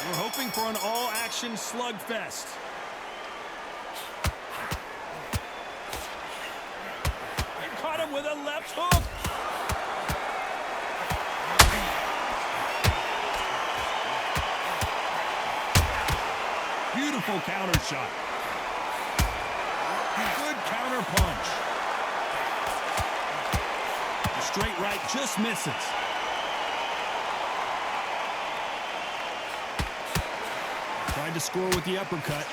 We're hoping for an all-action slugfest. And caught him with a left hook. Beautiful counter shot. Good counter punch. The straight right just misses. Tried to score with the uppercut.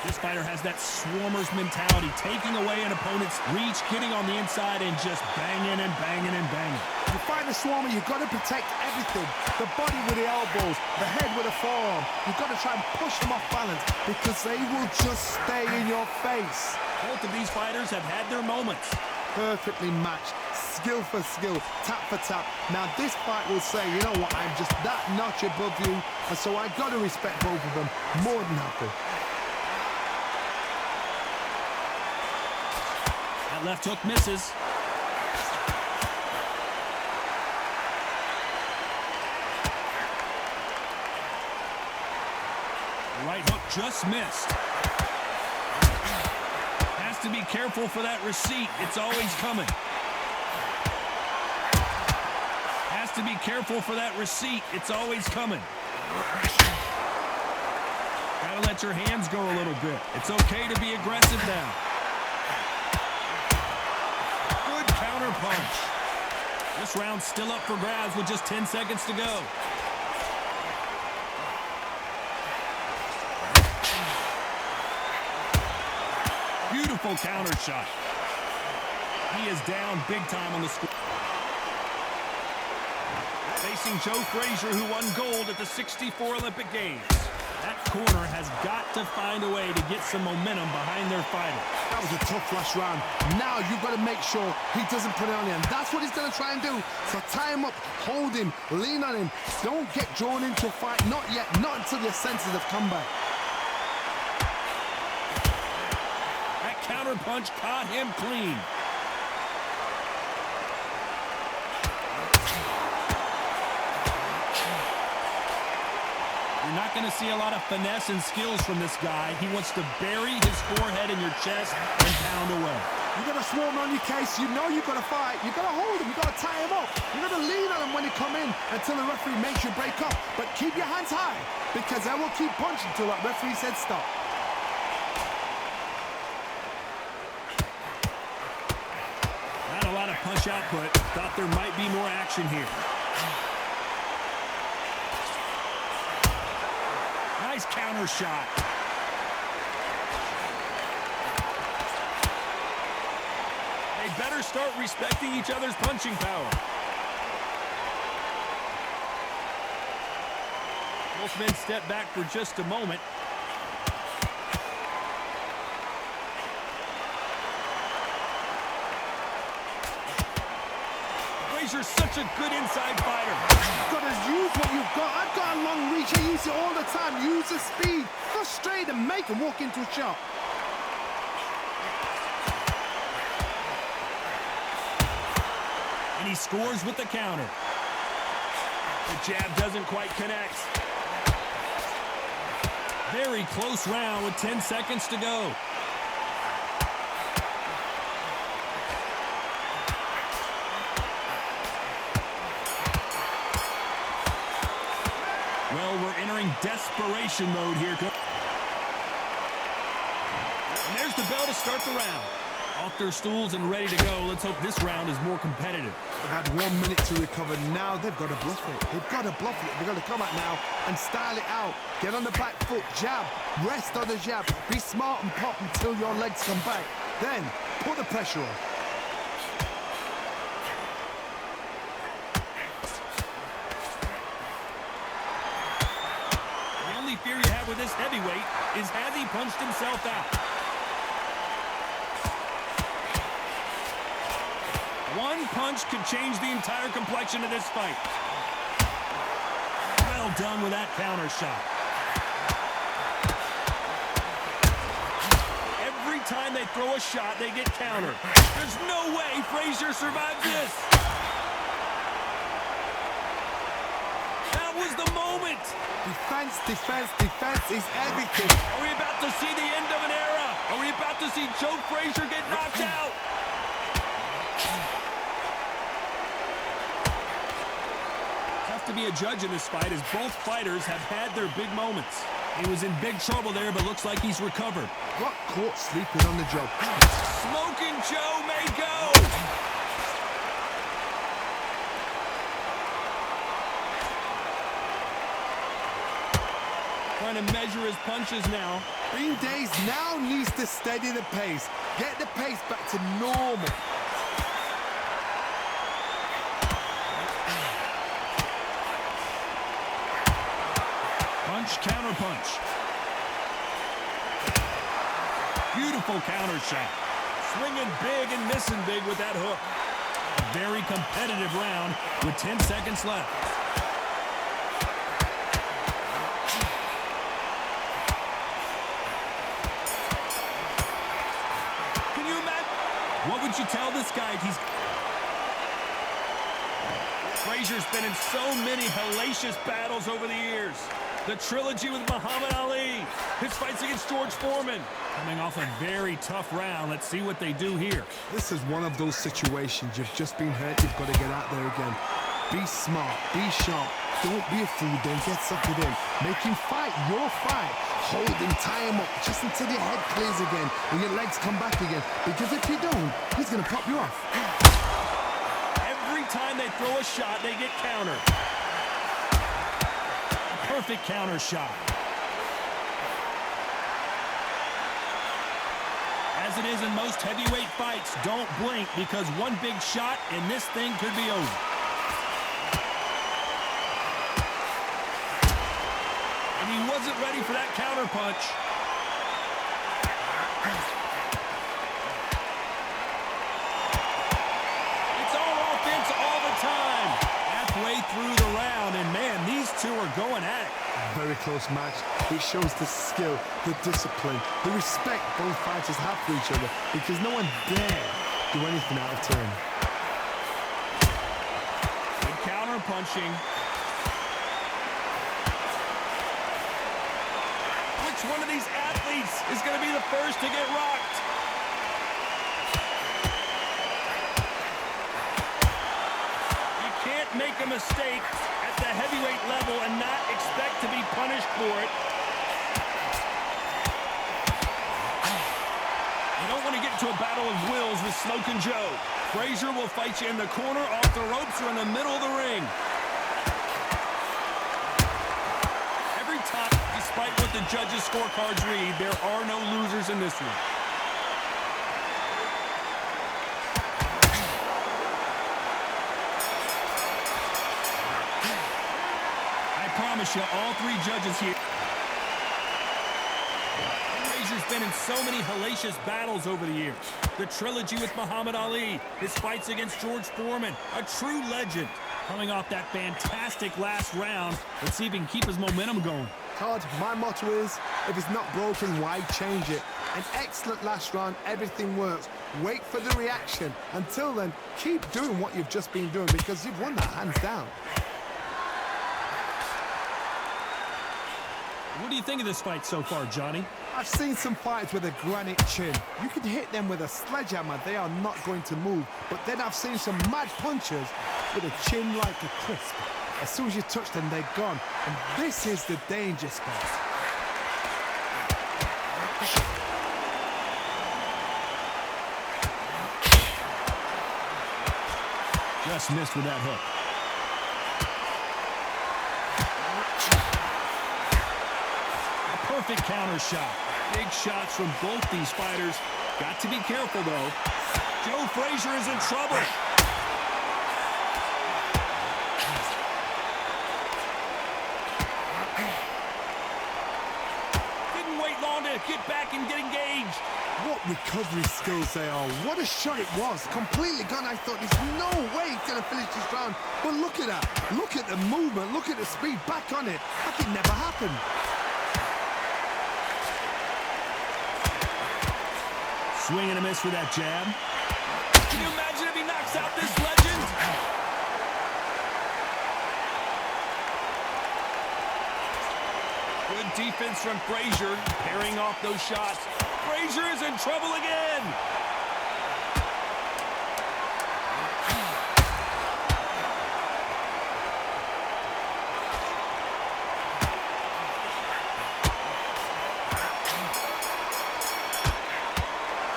This fighter has that swarmer's mentality, taking away an opponent's reach, getting on the inside, and just banging and banging and banging. You fight a swarmer, you've got to protect everything. The body with the elbows, the head with the forearm. You've got to try and push them off balance because they will just stay in your face. Both of these fighters have had their moments. Perfectly matched, skill for skill, tap for tap. Now this fight will say, you know what, I'm just that notch above you, and so I got to respect both of them more than happy. That left hook misses. The right hook just missed. Has to be careful for that receipt. It's always coming. Has to be careful for that receipt. It's always coming. Gotta let your hands go a little bit. It's okay to be aggressive now. Good counter punch. This round's still up for grabs with just 10 seconds to go. Beautiful counter shot. He is down big time on the score. Facing Joe Frazier, who won gold at the '64 Olympic Games. That corner has got to find a way to get some momentum behind their fighter. That was a tough last round. Now you've got to make sure he doesn't put it on you, and that's what he's going to try and do. So tie him up, hold him, lean on him. Don't get drawn into a fight. Not yet. Not until your senses have come back. Counter punch caught him clean. You're not going to see a lot of finesse and skills from this guy. He wants to bury his forehead in your chest and pound away. You've got to swarm on your case. You know you've got to fight. You've got to hold him. You've got to tie him up. You've got to lean on him when he come in until the referee makes you break up. But keep your hands high because they will keep punching until that referee said stop. A lot of punch output. Thought there might be more action here. Nice counter shot. They better start respecting each other's punching power. Both men step back for just a moment. Frazier's such a good inside fighter. You've got to use what you've got. I've got a long reach. I use it all the time. Use the speed. Frustrate and make him walk into a shot. And he scores with the counter. The jab doesn't quite connect. Very close round with 10 seconds to go. Well, we're entering desperation mode here. And there's the bell to start the round. Off their stools and ready to go. Let's hope this round is more competitive. They've had 1 minute to recover. Now they've got to bluff it. They've got to bluff it. They've got to come out now and style it out. Get on the back foot, jab, rest on the jab. Be smart and pop until your legs come back. Then put the pressure on. The only fear you have with this heavyweight is has he punched himself out? One punch could change the entire complexion of this fight. Well done with that counter shot. Every time they throw a shot, they get countered. There's no way Frazier survives this. That was the moment. Defense, defense, defense is everything. Are we about to see the end of an era? Are we about to see Joe Frazier get knocked out? Tough to be a judge in this fight as both fighters have had their big moments. He was in big trouble there, but looks like he's recovered. Got caught sleeping on the job. Smoking Joe may go. Trying to measure his punches now. Bean Days now needs to steady the pace. Get the pace back to normal. Punch, counter punch. Beautiful counter shot. Swinging big and missing big with that hook. A very competitive round with 10 seconds left. Can you imagine? What would you tell this guy if he's... Frazier's been in so many hellacious battles over the years. The trilogy with Muhammad Ali. His fights against George Foreman. Coming off a very tough round. Let's see what they do here. This is one of those situations. You've just been hurt. You've got to get out there again. Be smart. Be sharp. Don't be a fool. Don't get sucked in. Make him fight your fight. Hold him, tie him up just until your head clears again and your legs come back again. Because if you don't, he's going to pop you off. Every time they throw a shot, they get countered. Perfect counter shot. As it is in most heavyweight fights, don't blink because one big shot and this thing could be over. And he wasn't ready for that counter punch. It's all offense all the time. Halfway through the round, and man, these two are going at it. Very close match. It shows the skill, the discipline, the respect both fighters have for each other because no one dare do anything out of turn. Good counter punching. Which one of these athletes is going to be the first to get rocked? You can't make a mistake at the heavyweight level and not expect to be punished for it. You don't want to get into a battle of wills with Smokin' Joe. Frazier will fight you in the corner, off the ropes, or in the middle of the ring. Every time, despite what the judges' scorecards read, there are no losers in this one. I promise you, all three judges here. Frazier's been in so many hellacious battles over the years. The trilogy with Muhammad Ali, his fights against George Foreman, a true legend. Coming off that fantastic last round, let's see if he can keep his momentum going. Todd, my motto is, if it's not broken, why change it? An excellent last round, everything works. Wait for the reaction. Until then, keep doing what you've just been doing because you've won that hands down. What do you think of this fight so far, Johnny? I've seen some fighters with a granite chin. You can hit them with a sledgehammer, they are not going to move. But then I've seen some mad punchers with a chin like a crisp. As soon as you touch them, they're gone. And this is the danger spot. Just missed with that hook. Perfect counter shot. Big shots from both these fighters. Got to be careful, though. Joe Frazier is in trouble. Didn't wait long to get back and get engaged. What recovery skills they are. What a shot it was. Completely gone. I thought there's no way he's going to finish this round. But look at that. Look at the movement. Look at the speed. Back on it. Like it never happened. Swing and a miss for that jab. Can you imagine if he knocks out this legend? Good defense from Frazier, parrying off those shots. Frazier is in trouble again.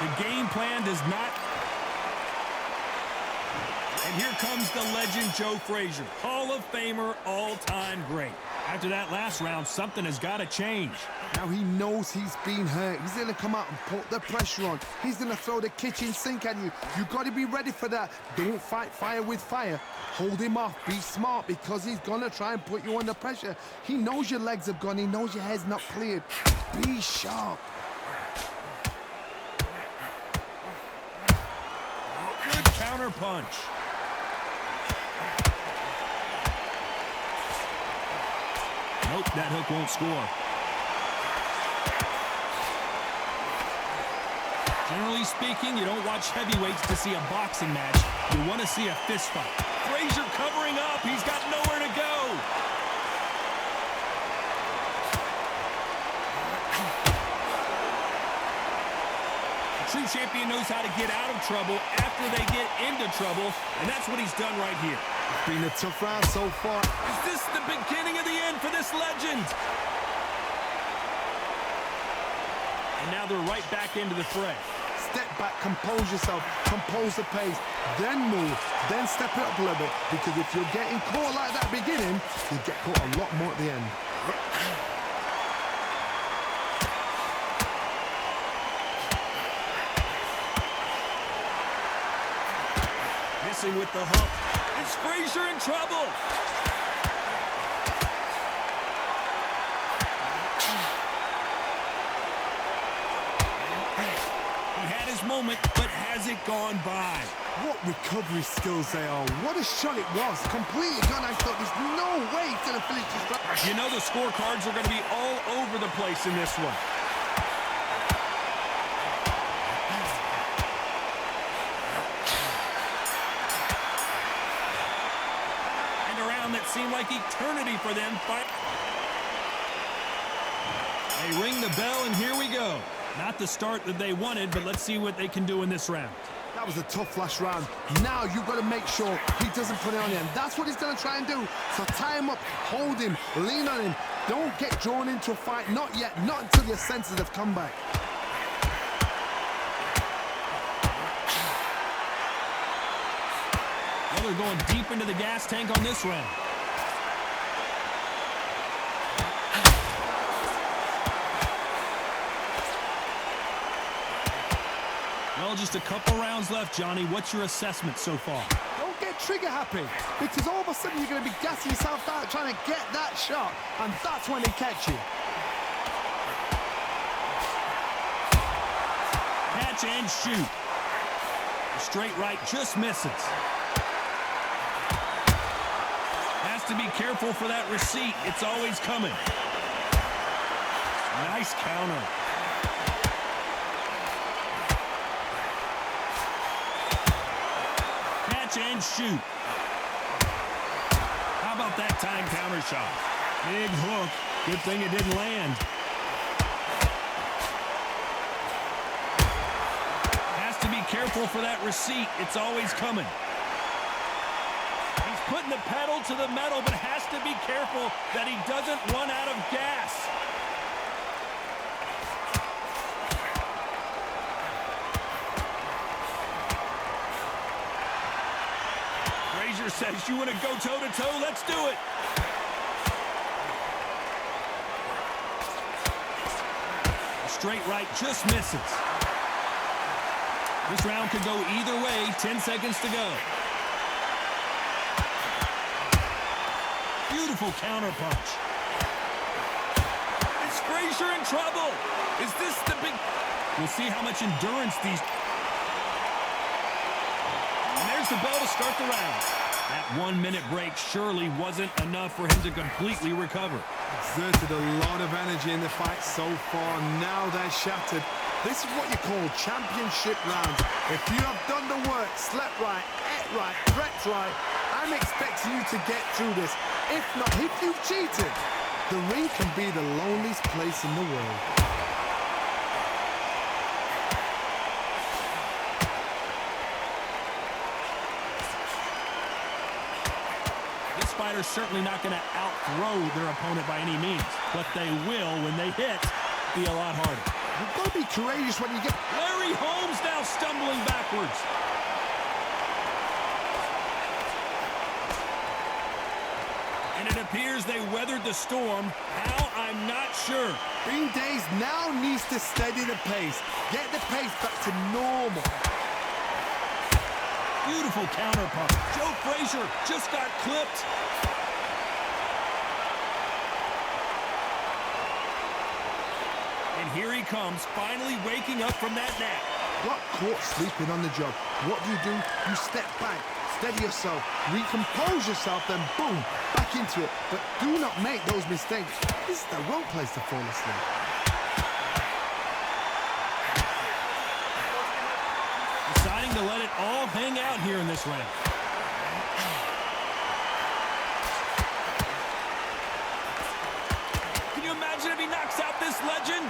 The game plan does not. And here comes the legend Joe Frazier, Hall of Famer, all-time great. After that last round, something has got to change. Now he knows he's been hurt. He's going to come out and put the pressure on. He's going to throw the kitchen sink at you. You've got to be ready for that. Don't fight fire with fire. Hold him off. Be smart because he's going to try and put you under pressure. He knows your legs have gone. He knows your head's not cleared. Be sharp. Good counter punch. Nope, that hook won't score. Generally speaking, you don't watch heavyweights to see a boxing match. You want to see a fist fight. Frazier covering up. He's got nowhere to go. A true champion knows how to get out of trouble after they get into trouble, and that's what he's done right here. It's been a tough round so far. Is this the beginning of the end for this legend? And now they're right back into the fray. Step back, compose yourself, compose the pace, then move, then step it up a little bit. Because if you're getting caught like that beginning, you get caught a lot more at the end. Missing with the hook. Is Frazier in trouble? He had his moment, but has it gone by? What recovery skills they are. What a shot it was. Completely gone. I thought there's no way he's going to finish this round. You know the scorecards are going to be all over the place in this one. That seemed like eternity for them. They ring the bell, and here we go. Not the start that they wanted, but let's see what they can do in this round. That was a tough last round. Now you've got to make sure he doesn't put it on you, and that's what he's going to try and do. So tie him up, hold him, lean on him. Don't get drawn into a fight. Not yet. Not until your senses have come back. Well, they're going deep into the gas tank on this round. Well, just a couple rounds left, Johnny. What's your assessment so far? Don't get trigger happy, because all of a sudden you're going to be gassing yourself out trying to get that shot, and that's when they catch you. Catch and shoot. The straight right just misses. Has to be careful for that receipt. It's always coming. Nice counter. Catch and shoot. How about that time counter shot? Big hook. Good thing it didn't land. Has to be careful for that receipt. It's always coming. He's putting the pedal to the metal, but has to be careful that he doesn't run out of gas. Frazier says, you want to go toe-to-toe? Let's do it. A straight right just misses. This round could go either way. 10 seconds to go. Beautiful counter punch. Is Frazier in trouble? Is this the big... We'll see how much endurance these... And there's the bell to start the round. That 1 minute break surely wasn't enough for him to completely recover. Exerted a lot of energy in the fight so far. Now they're shattered. This is what you call championship rounds. If you have done the work, slept right, ate right, prepped right, I'm expecting you to get through this. If not, if you've cheated, the ring can be the loneliest place in the world. This fighter's certainly not going to outthrow their opponent by any means, but they will, when they hit, be a lot harder. You've got to be courageous when you get... Larry Holmes now stumbling backwards. And it appears they weathered the storm. How? I'm not sure. Green Days now needs to steady the pace. Get the pace back to normal. Beautiful counterpunch. Joe Frazier just got clipped. And here he comes, finally waking up from that nap. Got caught sleeping on the job. What do? You step back, steady yourself, recompose yourself, then boom, back into it. But do not make those mistakes. This is the wrong place to fall asleep. Deciding to let it all hang out here in this round. Can you imagine if he knocks out this legend?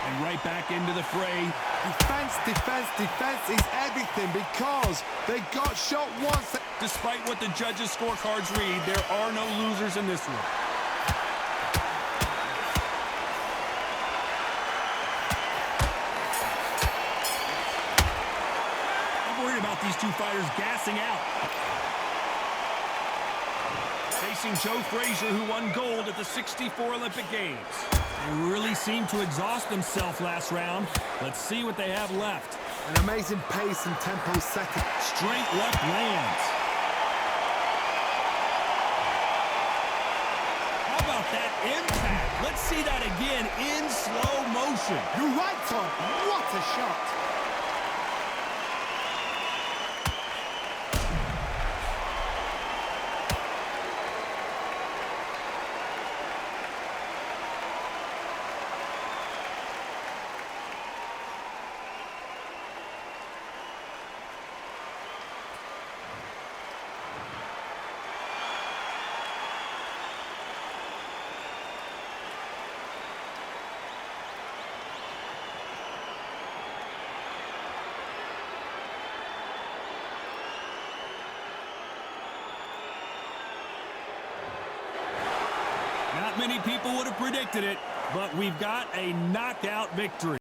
And right back into the fray. Defense, defense, defense is everything because they got shot once. Despite what the judges' scorecards read, there are no losers in this one. I'm worried about these two fighters gassing out. Facing Joe Frazier, who won gold at the '64 Olympic Games. They really seemed to exhaust themselves last round. Let's see what they have left. An amazing pace and tempo second. Straight left lands. How about that impact? Let's see that again in slow motion. You're right, Todd. What a shot. Not many people would have predicted it, but we've got a knockout victory.